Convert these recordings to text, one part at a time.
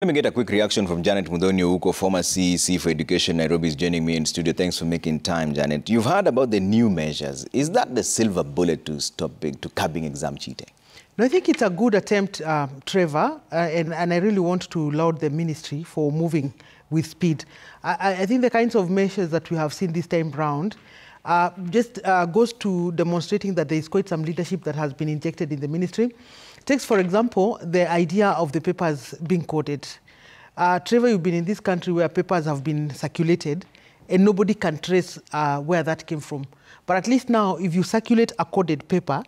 Let me get a quick reaction from Janet Mudhoni Ouko, former CEC for Education, Nairobi, is joining me in studio. Thanks for making time, Janet. You've heard about the new measures. Is that the silver bullet to curbing exam cheating? No, I think it's a good attempt, Trevor, and I really want to laud the ministry for moving with speed. I think the kinds of measures that we have seen this time round just goes to demonstrating that there is quite some leadership that has been injected in the ministry. Takes, for example, the idea of the papers being coded. Trevor, you've been in this country where papers have been circulated and nobody can trace where that came from. But at least now, if you circulate a coded paper,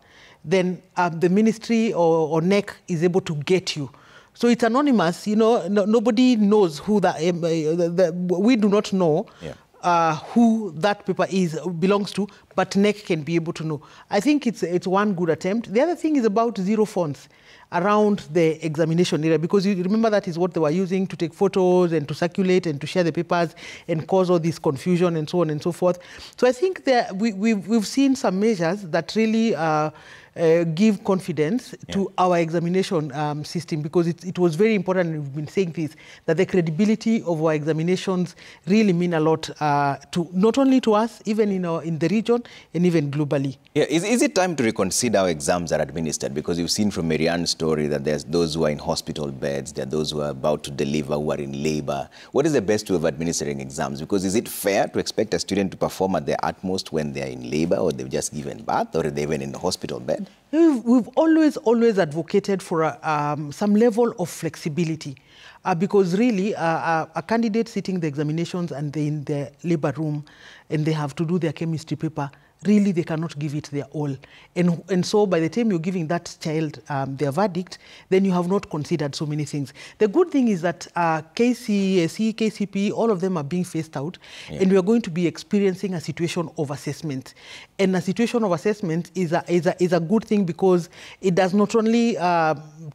then the ministry or NEC is able to get you. So it's anonymous, you know, nobody knows who we do not know. Yeah. Who that paper belongs to, but NEC can be able to know. I think it's one good attempt. The other thing is about zero fonts around the examination area, because you remember that is what they were using to take photos and to circulate and to share the papers and cause all this confusion and so on and so forth. So I think that we've seen some measures that really give confidence to our examination system, because it was very important, and we've been saying this, that the credibility of our examinations really mean a lot to not only to us, even in the region and even globally. Yeah, is it time to reconsider how exams are administered? Because you've seen from Marianne's story that there's those who are in hospital beds, there are those who are about to deliver, who are in labor. What is the best way of administering exams? Because is it fair to expect a student to perform at their utmost when they're in labor, or they've just given birth, or they're even in the hospital bed? We've always advocated for some level of flexibility, because really a candidate sitting the examinations and they're in the labor room and they have to do their chemistry paper, really they cannot give it their all. And so by the time you're giving that child their verdict, then you have not considered so many things. The good thing is that KCSE, KCPE, all of them are being phased out, and we are going to be experiencing a situation of assessment. And a situation of assessment is a good thing, because it does not only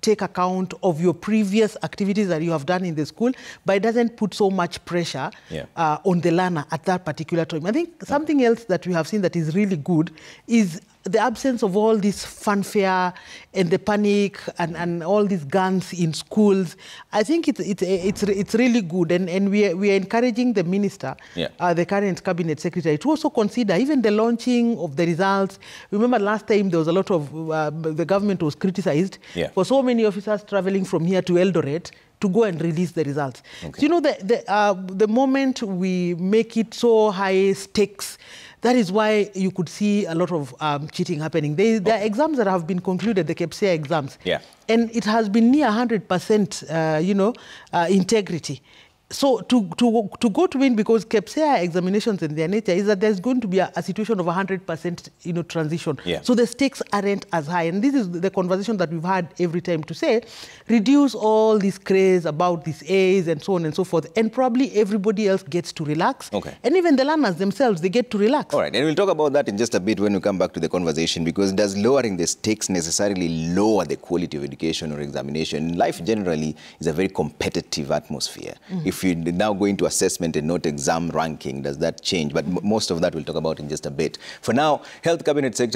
take account of your previous activities that you have done in the school, but it doesn't put so much pressure on the learner at that particular time. I think something else that we have seen that is really good is the absence of all this fanfare and the panic and all these guns in schools. I think it's really good, and we are encouraging the minister, the current cabinet secretary, to also consider even the launching of the results. Remember last time there was a lot of the government was criticized for so many officers traveling from here to Eldoret to go and release the results. Okay. So, you know, the moment we make it so high stakes, that is why you could see a lot of cheating happening. There are exams that have been concluded, the KCPE exams, and it has been near 100%, integrity. So to go to win, because KCPE examinations in their nature is that there's going to be a situation of 100%, transition. So the stakes aren't as high. And this is the conversation that we've had every time, to say, reduce all this craze about these A's and so on and so forth. And probably everybody else gets to relax. And even the learners themselves, they get to relax. All right, and we'll talk about that in just a bit when we come back to the conversation, because does lowering the stakes necessarily lower the quality of education or examination? Life generally is a very competitive atmosphere. If you now go into assessment and not exam ranking, does that change? But most of that we'll talk about in just a bit. For now, Health Cabinet Secretary